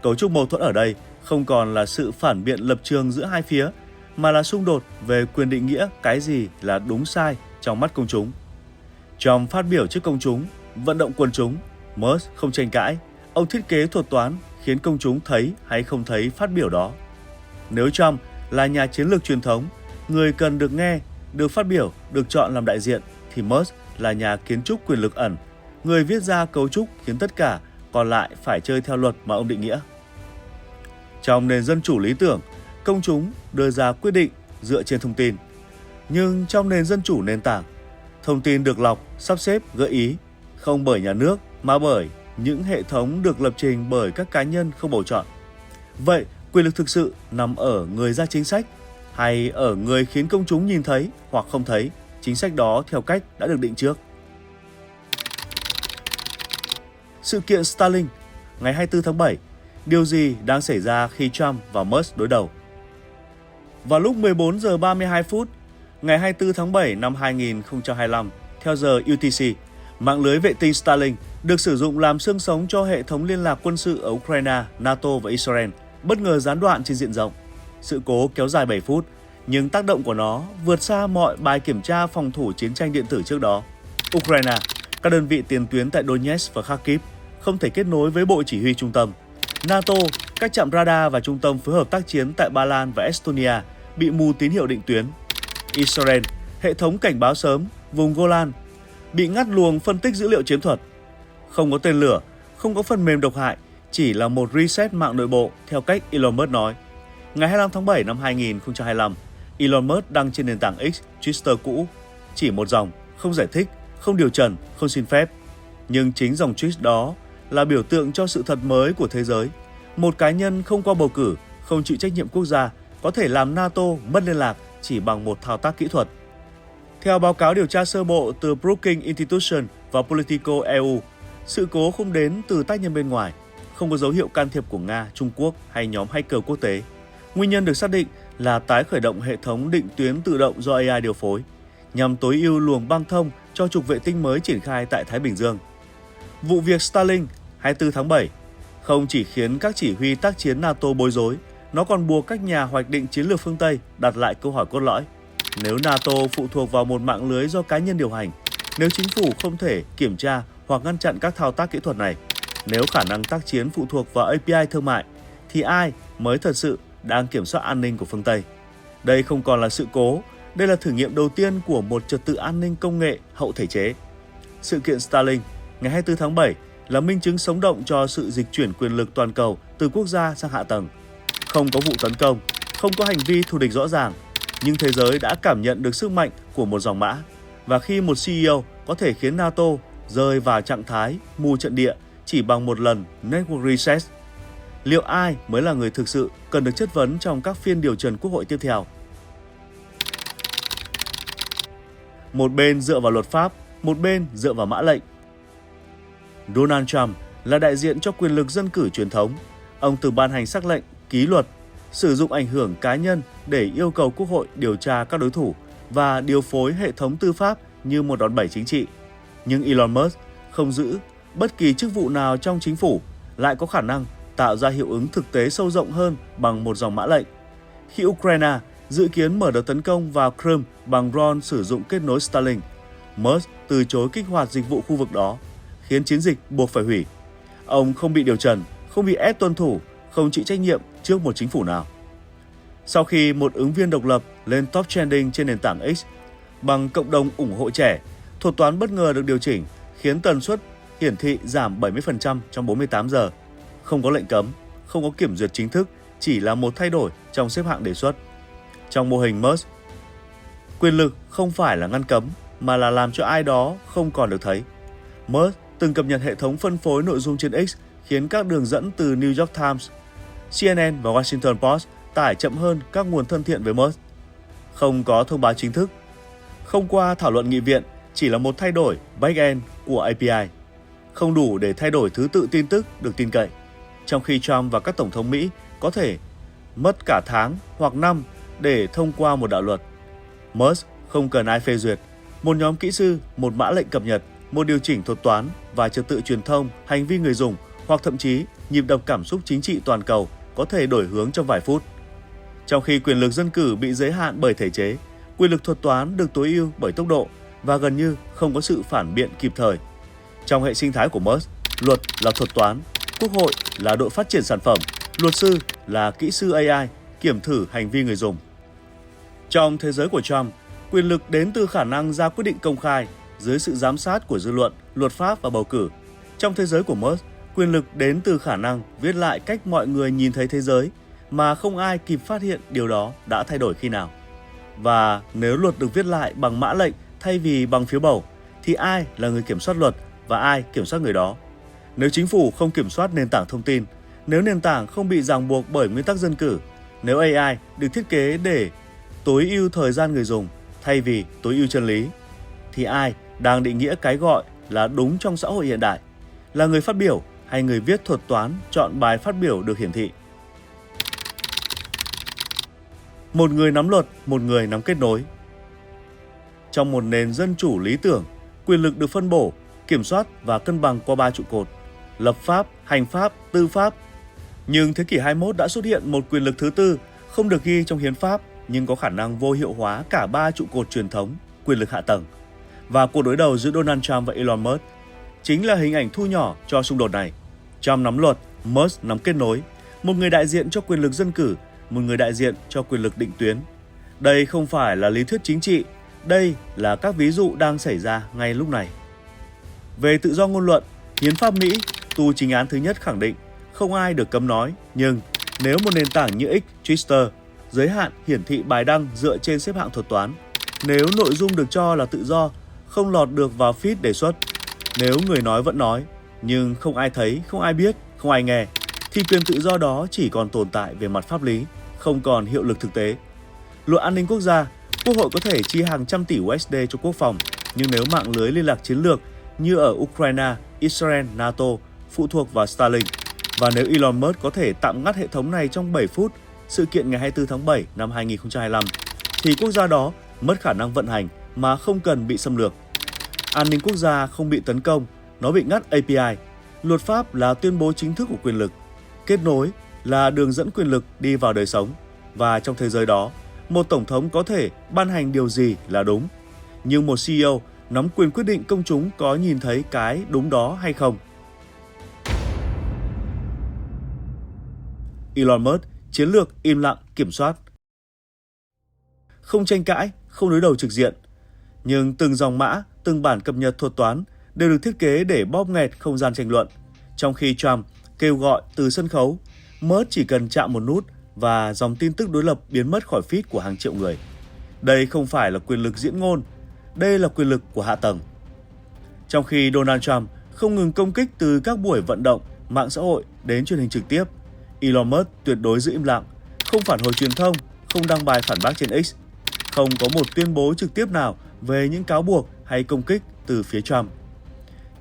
Cấu trúc mâu thuẫn ở đây không còn là sự phản biện lập trường giữa hai phía, mà là xung đột về quyền định nghĩa cái gì là đúng sai trong mắt công chúng. Trong phát biểu trước công chúng, vận động quần chúng, Musk không tranh cãi, ông thiết kế thuật toán khiến công chúng thấy hay không thấy phát biểu đó. Nếu Trump là nhà chiến lược truyền thống, người cần được nghe, được phát biểu, được chọn làm đại diện, thì Musk là nhà kiến trúc quyền lực ẩn, người viết ra cấu trúc khiến tất cả còn lại phải chơi theo luật mà ông định nghĩa. Trong nền dân chủ lý tưởng, công chúng đưa ra quyết định dựa trên thông tin. Nhưng trong nền dân chủ nền tảng, thông tin được lọc, sắp xếp, gợi ý, không bởi nhà nước mà bởi những hệ thống được lập trình bởi các cá nhân không bầu chọn. Vậy, quyền lực thực sự nằm ở người ra chính sách hay ở người khiến công chúng nhìn thấy hoặc không thấy chính sách đó theo cách đã được định trước. Sự kiện Starlink ngày 24 tháng 7, điều gì đang xảy ra khi Trump và Musk đối đầu? Vào lúc 14 giờ 32 phút, ngày 24 tháng 7 năm 2025, theo giờ UTC, mạng lưới vệ tinh Starlink được sử dụng làm xương sống cho hệ thống liên lạc quân sự ở Ukraine, NATO và Israel bất ngờ gián đoạn trên diện rộng. Sự cố kéo dài 7 phút, nhưng tác động của nó vượt xa mọi bài kiểm tra phòng thủ chiến tranh điện tử trước đó. Ukraine, các đơn vị tiền tuyến tại Donetsk và Kharkiv không thể kết nối với bộ chỉ huy trung tâm. NATO, các trạm radar và trung tâm phối hợp tác chiến tại Ba Lan và Estonia bị mù tín hiệu định tuyến. Israel, hệ thống cảnh báo sớm, vùng Golan bị ngắt luồng phân tích dữ liệu chiến thuật. Không có tên lửa, không có phần mềm độc hại, chỉ là một reset mạng nội bộ theo cách Elon Musk nói. Ngày 25 tháng 7 năm 2025, Elon Musk đăng trên nền tảng X, Twitter cũ, chỉ một dòng, không giải thích, không điều trần, không xin phép. Nhưng chính dòng tweet đó là biểu tượng cho sự thật mới của thế giới. Một cá nhân không qua bầu cử, không chịu trách nhiệm quốc gia có thể làm NATO mất liên lạc chỉ bằng một thao tác kỹ thuật. Theo báo cáo điều tra sơ bộ từ Brookings Institution và Politico EU, sự cố không đến từ tác nhân bên ngoài, không có dấu hiệu can thiệp của Nga, Trung Quốc hay nhóm hacker quốc tế. Nguyên nhân được xác định là tái khởi động hệ thống định tuyến tự động do AI điều phối, nhằm tối ưu luồng băng thông cho trục vệ tinh mới triển khai tại Thái Bình Dương. Vụ việc Starlink 24 tháng 7 không chỉ khiến các chỉ huy tác chiến NATO bối rối, nó còn buộc các nhà hoạch định chiến lược phương Tây đặt lại câu hỏi cốt lõi. Nếu NATO phụ thuộc vào một mạng lưới do cá nhân điều hành, nếu chính phủ không thể kiểm tra hoặc ngăn chặn các thao tác kỹ thuật này, nếu khả năng tác chiến phụ thuộc vào API thương mại, thì ai mới thật sự đang kiểm soát an ninh của phương Tây? Đây không còn là sự cố, đây là thử nghiệm đầu tiên của một trật tự an ninh công nghệ hậu thể chế. Sự kiện Starlink ngày 24 tháng 7 là minh chứng sống động cho sự dịch chuyển quyền lực toàn cầu từ quốc gia sang hạ tầng. Không có vụ tấn công, không có hành vi thù địch rõ ràng, nhưng thế giới đã cảm nhận được sức mạnh của một dòng mã. Và khi một CEO có thể khiến NATO rơi vào trạng thái mù trận địa chỉ bằng một lần network reset, liệu ai mới là người thực sự cần được chất vấn trong các phiên điều trần quốc hội tiếp theo? Một bên dựa vào luật pháp, một bên dựa vào mã lệnh. Donald Trump là đại diện cho quyền lực dân cử truyền thống. Ông từ ban hành sắc lệnh, ký luật, sử dụng ảnh hưởng cá nhân để yêu cầu Quốc hội điều tra các đối thủ và điều phối hệ thống tư pháp như một đòn bẩy chính trị. Nhưng Elon Musk không giữ bất kỳ chức vụ nào trong chính phủ, lại có khả năng tạo ra hiệu ứng thực tế sâu rộng hơn bằng một dòng mã lệnh. Khi Ukraine dự kiến mở đợt tấn công vào Crimea bằng drone sử dụng kết nối Starlink, Musk từ chối kích hoạt dịch vụ khu vực đó, khiến chiến dịch buộc phải hủy. Ông không bị điều trần, không bị ép tuân thủ, không chịu trách nhiệm trước một chính phủ nào. Sau khi một ứng viên độc lập lên top trending trên nền tảng X bằng cộng đồng ủng hộ trẻ, thuật toán bất ngờ được điều chỉnh khiến tần suất hiển thị giảm 70% trong 48 giờ. Không có lệnh cấm, không có kiểm duyệt chính thức, chỉ là một thay đổi trong xếp hạng đề xuất. Trong mô hình Musk, quyền lực không phải là ngăn cấm mà là làm cho ai đó không còn được thấy. Musk từng cập nhật hệ thống phân phối nội dung trên X khiến các đường dẫn từ New York Times, CNN và Washington Post tải chậm hơn các nguồn thân thiện với Musk. Không có thông báo chính thức, không qua thảo luận nghị viện, chỉ là một thay đổi back-end của API. Không đủ để thay đổi thứ tự tin tức được tin cậy. Trong khi Trump và các tổng thống Mỹ có thể mất cả tháng hoặc năm để thông qua một đạo luật, Musk không cần ai phê duyệt. Một nhóm kỹ sư, một mã lệnh cập nhật, một điều chỉnh thuật toán và trật tự truyền thông, hành vi người dùng hoặc thậm chí nhịp đập cảm xúc chính trị toàn cầu có thể đổi hướng trong vài phút. Trong khi quyền lực dân cử bị giới hạn bởi thể chế, quyền lực thuật toán được tối ưu bởi tốc độ và gần như không có sự phản biện kịp thời. Trong hệ sinh thái của Musk, luật là thuật toán, quốc hội là đội phát triển sản phẩm, luật sư là kỹ sư AI kiểm thử hành vi người dùng. Trong thế giới của Trump, quyền lực đến từ khả năng ra quyết định công khai dưới sự giám sát của dư luận, luật pháp và bầu cử. Trong thế giới của Musk, quyền lực đến từ khả năng viết lại cách mọi người nhìn thấy thế giới mà không ai kịp phát hiện điều đó đã thay đổi khi nào. Và nếu luật được viết lại bằng mã lệnh thay vì bằng phiếu bầu, thì ai là người kiểm soát luật và ai kiểm soát người đó? Nếu chính phủ không kiểm soát nền tảng thông tin, Nếu nền tảng không bị ràng buộc bởi nguyên tắc dân cử, nếu AI được thiết kế để tối ưu thời gian người dùng thay vì tối ưu chân lý, thì ai đang định nghĩa cái gọi là đúng trong xã hội hiện đại? Là người phát biểu hay người viết thuật toán chọn bài phát biểu được hiển thị? Một người nắm luật, một người nắm kết nối. Trong một nền dân chủ lý tưởng, quyền lực được phân bổ, kiểm soát và cân bằng qua 3 trụ cột: lập pháp, hành pháp, tư pháp. Nhưng thế kỷ 21 đã xuất hiện một quyền lực thứ tư không được ghi trong hiến pháp nhưng có khả năng vô hiệu hóa cả 3 trụ cột truyền thống, quyền lực hạ tầng. Và cuộc đối đầu giữa Donald Trump và Elon Musk chính là hình ảnh thu nhỏ cho xung đột này. Trump nắm luật, Musk nắm kết nối, một người đại diện cho quyền lực dân cử, một người đại diện cho quyền lực định tuyến. Đây không phải là lý thuyết chính trị, đây là các ví dụ đang xảy ra ngay lúc này. Về tự do ngôn luận, hiến pháp Mỹ, tu chính án thứ nhất khẳng định không ai được cấm nói, nhưng nếu một nền tảng như X, Twitter giới hạn hiển thị bài đăng dựa trên xếp hạng thuật toán, nếu nội dung được cho là tự do không lọt được vào feed đề xuất, nếu người nói vẫn nói nhưng không ai thấy, không ai biết, không ai nghe, thì quyền tự do đó chỉ còn tồn tại về mặt pháp lý, không còn hiệu lực thực tế. Luật an ninh quốc gia, Quốc hội có thể chi hàng trăm tỷ USD cho quốc phòng, nhưng nếu mạng lưới liên lạc chiến lược như ở Ukraine, Israel, NATO phụ thuộc vào Starlink, và nếu Elon Musk có thể tạm ngắt hệ thống này trong 7 phút, sự kiện ngày 24 tháng 7 năm 2025, thì quốc gia đó mất khả năng vận hành mà không cần bị xâm lược. An ninh quốc gia không bị tấn công, nó bị ngắt API. Luật pháp là tuyên bố chính thức của quyền lực. Kết nối là đường dẫn quyền lực đi vào đời sống. Và trong thế giới đó, một tổng thống có thể ban hành điều gì là đúng. Nhưng một CEO nắm quyền quyết định công chúng có nhìn thấy cái đúng đó hay không. Elon Musk, chiến lược im lặng kiểm soát. Không tranh cãi, không đối đầu trực diện. Nhưng từng dòng mã, từng bản cập nhật thuật toán đều được thiết kế để bóp nghẹt không gian tranh luận. Trong khi Trump kêu gọi từ sân khấu, Musk chỉ cần chạm một nút và dòng tin tức đối lập biến mất khỏi feed của hàng triệu người. Đây không phải là quyền lực diễn ngôn, đây là quyền lực của hạ tầng. Trong khi Donald Trump không ngừng công kích từ các buổi vận động, mạng xã hội đến truyền hình trực tiếp, Elon Musk tuyệt đối giữ im lặng, không phản hồi truyền thông, không đăng bài phản bác trên X, không có một tuyên bố trực tiếp nào về những cáo buộc hay công kích từ phía Trump.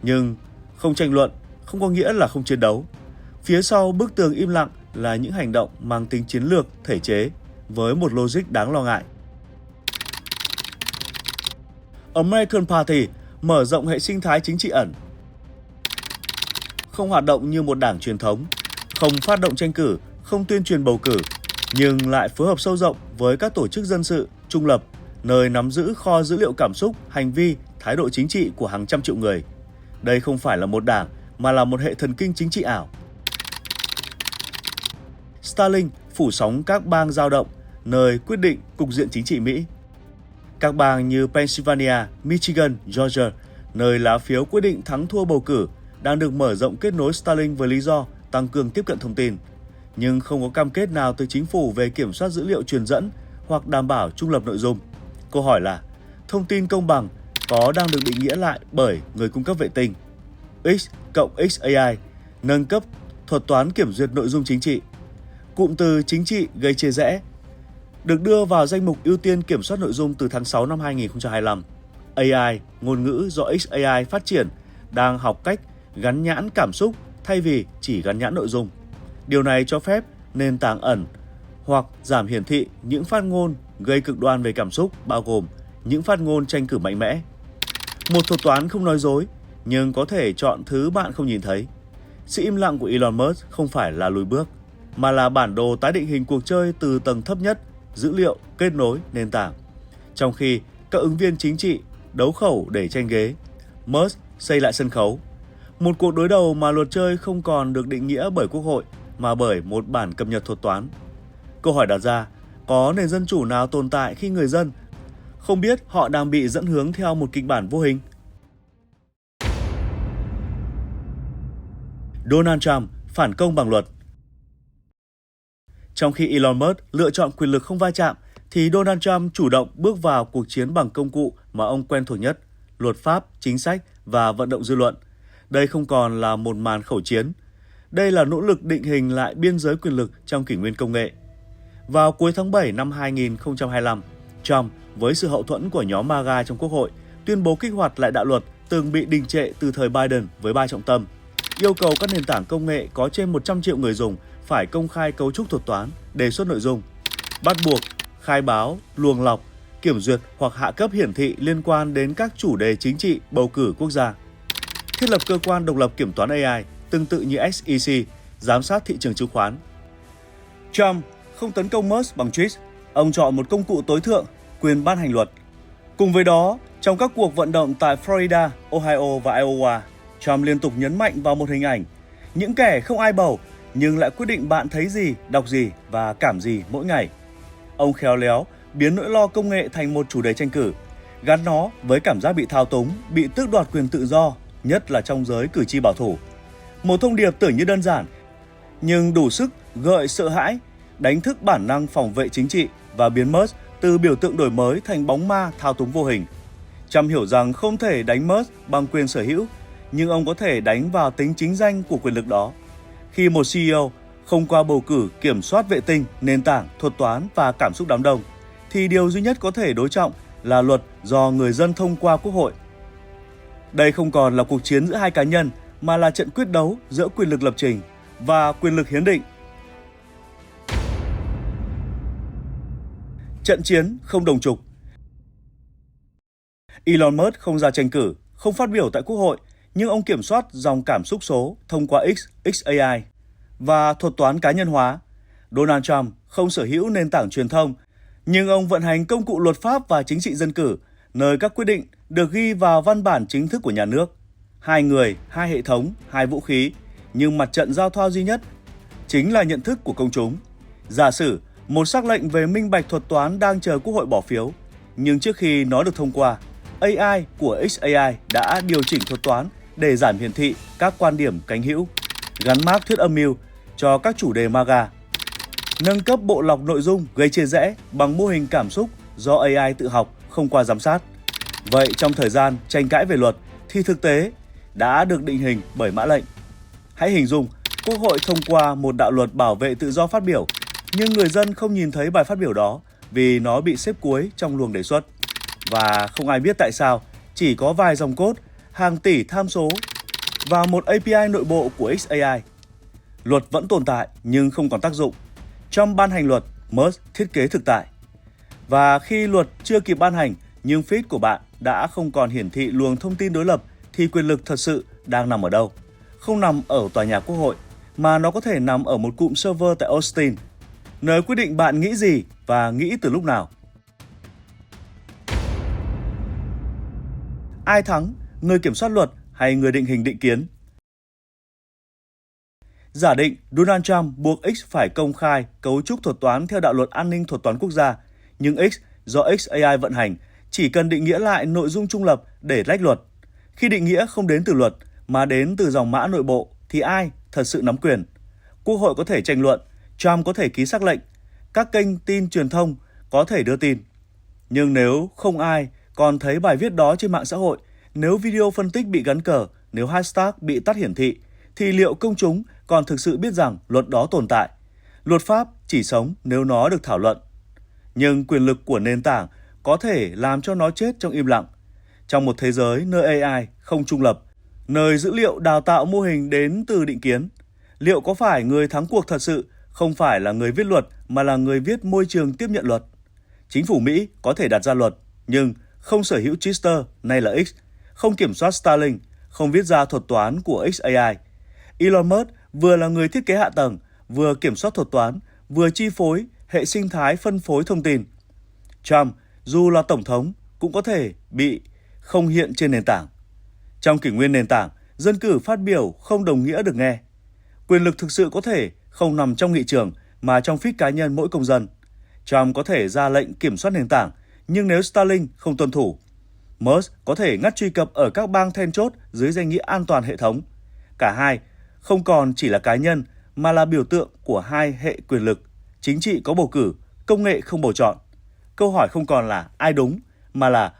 Nhưng không tranh luận không có nghĩa là không chiến đấu. Phía sau bức tường im lặng là những hành động mang tính chiến lược, thể chế với một logic đáng lo ngại. American Party mở rộng hệ sinh thái chính trị ẩn. Không hoạt động như một đảng truyền thống, không phát động tranh cử, không tuyên truyền bầu cử, nhưng lại phối hợp sâu rộng với các tổ chức dân sự, trung lập, nơi nắm giữ kho dữ liệu cảm xúc, hành vi, thái độ chính trị của hàng trăm triệu người. Đây không phải là một đảng, mà là một hệ thần kinh chính trị ảo. Starlink phủ sóng các bang dao động, nơi quyết định cục diện chính trị Mỹ. Các bang như Pennsylvania, Michigan, Georgia, nơi lá phiếu quyết định thắng thua bầu cử, đang được mở rộng kết nối Starlink với lý do tăng cường tiếp cận thông tin. Nhưng không có cam kết nào từ chính phủ về kiểm soát dữ liệu truyền dẫn hoặc đảm bảo trung lập nội dung. Câu hỏi là, thông tin công bằng có đang được định nghĩa lại bởi người cung cấp vệ tinh? X cộng XAI nâng cấp thuật toán kiểm duyệt nội dung chính trị. Cụm từ chính trị gây chia rẽ được đưa vào danh mục ưu tiên kiểm soát nội dung từ tháng 6 năm 2025. AI, ngôn ngữ do XAI phát triển, đang học cách gắn nhãn cảm xúc thay vì chỉ gắn nhãn nội dung. Điều này cho phép nền tảng ẩn hoặc giảm hiển thị những phát ngôn gây cực đoan về cảm xúc, bao gồm những phát ngôn tranh cử mạnh mẽ. Một thuật toán không nói dối, nhưng có thể chọn thứ bạn không nhìn thấy. Sự im lặng của Elon Musk không phải là lùi bước, mà là bản đồ tái định hình cuộc chơi từ tầng thấp nhất, dữ liệu, kết nối, nền tảng. Trong khi các ứng viên chính trị đấu khẩu để tranh ghế, Musk xây lại sân khấu. Một cuộc đối đầu mà luật chơi không còn được định nghĩa bởi Quốc hội, mà bởi một bản cập nhật thuật toán. Câu hỏi đặt ra, có nền dân chủ nào tồn tại khi người dân không biết họ đang bị dẫn hướng theo một kịch bản vô hình? Donald Trump phản công bằng luật. Trong khi Elon Musk lựa chọn quyền lực không va chạm, thì Donald Trump chủ động bước vào cuộc chiến bằng công cụ mà ông quen thuộc nhất, luật pháp, chính sách và vận động dư luận. Đây không còn là một màn khẩu chiến. Đây là nỗ lực định hình lại biên giới quyền lực trong kỷ nguyên công nghệ. Vào cuối tháng 7 năm 2025, Trump với sự hậu thuẫn của nhóm MAGA trong Quốc hội tuyên bố kích hoạt lại đạo luật từng bị đình trệ từ thời Biden với 3 trọng tâm. Yêu cầu các nền tảng công nghệ có trên 100 triệu người dùng phải công khai cấu trúc thuật toán, đề xuất nội dung, bắt buộc khai báo, luồng lọc, kiểm duyệt hoặc hạ cấp hiển thị liên quan đến các chủ đề chính trị, bầu cử quốc gia. Thiết lập cơ quan độc lập kiểm toán AI tương tự như SEC, giám sát thị trường chứng khoán. Trump không tấn công Musk bằng tweet, ông chọn một công cụ tối thượng, quyền ban hành luật. Cùng với đó, trong các cuộc vận động tại Florida, Ohio và Iowa, Trump liên tục nhấn mạnh vào một hình ảnh, những kẻ không ai bầu nhưng lại quyết định bạn thấy gì, đọc gì và cảm gì mỗi ngày. Ông khéo léo biến nỗi lo công nghệ thành một chủ đề tranh cử, gắn nó với cảm giác bị thao túng, bị tước đoạt quyền tự do, nhất là trong giới cử tri bảo thủ. Một thông điệp tưởng như đơn giản, nhưng đủ sức gợi sợ hãi, đánh thức bản năng phòng vệ chính trị và biến Musk từ biểu tượng đổi mới thành bóng ma thao túng vô hình. Trump hiểu rằng không thể đánh Musk bằng quyền sở hữu, nhưng ông có thể đánh vào tính chính danh của quyền lực đó. Khi một CEO không qua bầu cử kiểm soát vệ tinh, nền tảng, thuật toán và cảm xúc đám đông, thì điều duy nhất có thể đối trọng là luật do người dân thông qua Quốc hội. Đây không còn là cuộc chiến giữa hai cá nhân, mà là trận quyết đấu giữa quyền lực lập trình và quyền lực hiến định. Trận chiến không đồng trục. Elon Musk không ra tranh cử, không phát biểu tại Quốc hội, nhưng ông kiểm soát dòng cảm xúc số thông qua XAI và thuật toán cá nhân hóa. Donald Trump không sở hữu nền tảng truyền thông, nhưng ông vận hành công cụ luật pháp và chính trị dân cử, nơi các quyết định được ghi vào văn bản chính thức của nhà nước. Hai người, hai hệ thống, hai vũ khí, nhưng mặt trận giao thoa duy nhất chính là nhận thức của công chúng. Giả sử một sắc lệnh về minh bạch thuật toán đang chờ Quốc hội bỏ phiếu, nhưng trước khi nó được thông qua, AI của XAI đã điều chỉnh thuật toán để giảm hiển thị các quan điểm cánh hữu, gắn mác thuyết âm mưu cho các chủ đề MAGA, nâng cấp bộ lọc nội dung gây chia rẽ bằng mô hình cảm xúc do AI tự học không qua giám sát. Vậy trong thời gian tranh cãi về luật thì thực tế đã được định hình bởi mã lệnh. Hãy hình dung Quốc hội thông qua một đạo luật bảo vệ tự do phát biểu, nhưng người dân không nhìn thấy bài phát biểu đó vì nó bị xếp cuối trong luồng đề xuất. Và không ai biết tại sao, chỉ có vài dòng code, hàng tỷ tham số và một API nội bộ của XAI. Luật vẫn tồn tại nhưng không còn tác dụng. Trong ban hành luật, Musk thiết kế thực tại. Và khi luật chưa kịp ban hành nhưng feed của bạn đã không còn hiển thị luồng thông tin đối lập thì quyền lực thật sự đang nằm ở đâu? Không nằm ở tòa nhà Quốc hội, mà nó có thể nằm ở một cụm server tại Austin, nơi quyết định bạn nghĩ gì và nghĩ từ lúc nào. Ai thắng, người kiểm soát luật hay người định hình định kiến? Giả định Donald Trump buộc X phải công khai cấu trúc thuật toán theo đạo luật an ninh thuật toán quốc gia, nhưng X do XAI vận hành chỉ cần định nghĩa lại nội dung trung lập để lách luật. Khi định nghĩa không đến từ luật mà đến từ dòng mã nội bộ thì ai thật sự nắm quyền? Quốc hội có thể tranh luận, Trump có thể ký sắc lệnh, các kênh tin truyền thông có thể đưa tin. Nhưng nếu không ai còn thấy bài viết đó trên mạng xã hội, nếu video phân tích bị gắn cờ, nếu hashtag bị tắt hiển thị, thì liệu công chúng còn thực sự biết rằng luật đó tồn tại? Luật pháp chỉ sống nếu nó được thảo luận. Nhưng quyền lực của nền tảng có thể làm cho nó chết trong im lặng. Trong một thế giới nơi AI không trung lập, nơi dữ liệu đào tạo mô hình đến từ định kiến, liệu có phải người thắng cuộc thật sự không phải là người viết luật mà là người viết môi trường tiếp nhận luật? Chính phủ Mỹ có thể đặt ra luật, nhưng không sở hữu Twitter nay là X, không kiểm soát Starlink, không viết ra thuật toán của XAI. Elon Musk vừa là người thiết kế hạ tầng, vừa kiểm soát thuật toán, vừa chi phối hệ sinh thái phân phối thông tin. Trump, dù là tổng thống, cũng có thể bị không hiện trên nền tảng. Trong kỷ nguyên nền tảng, dân cử phát biểu không đồng nghĩa được nghe. Quyền lực thực sự có thể không nằm trong nghị trường mà trong feed cá nhân mỗi công dân. Trump có thể ra lệnh kiểm soát nền tảng, nhưng nếu Starlink không tuân thủ, Musk có thể ngắt truy cập ở các bang then chốt dưới danh nghĩa an toàn hệ thống. Cả hai không còn chỉ là cá nhân mà là biểu tượng của hai hệ quyền lực. Chính trị có bầu cử, công nghệ không bầu chọn. Câu hỏi không còn là ai đúng, mà là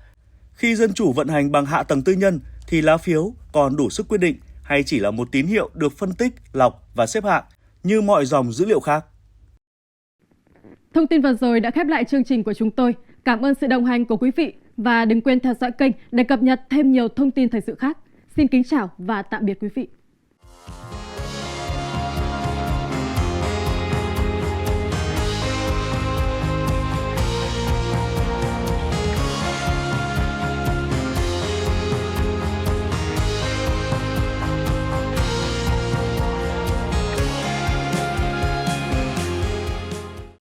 khi dân chủ vận hành bằng hạ tầng tư nhân thì lá phiếu còn đủ sức quyết định hay chỉ là một tín hiệu được phân tích, lọc và xếp hạng như mọi dòng dữ liệu khác. Thông tin vừa rồi đã khép lại chương trình của chúng tôi. Cảm ơn sự đồng hành của quý vị và đừng quên theo dõi kênh để cập nhật thêm nhiều thông tin thời sự khác. Xin kính chào và tạm biệt quý vị.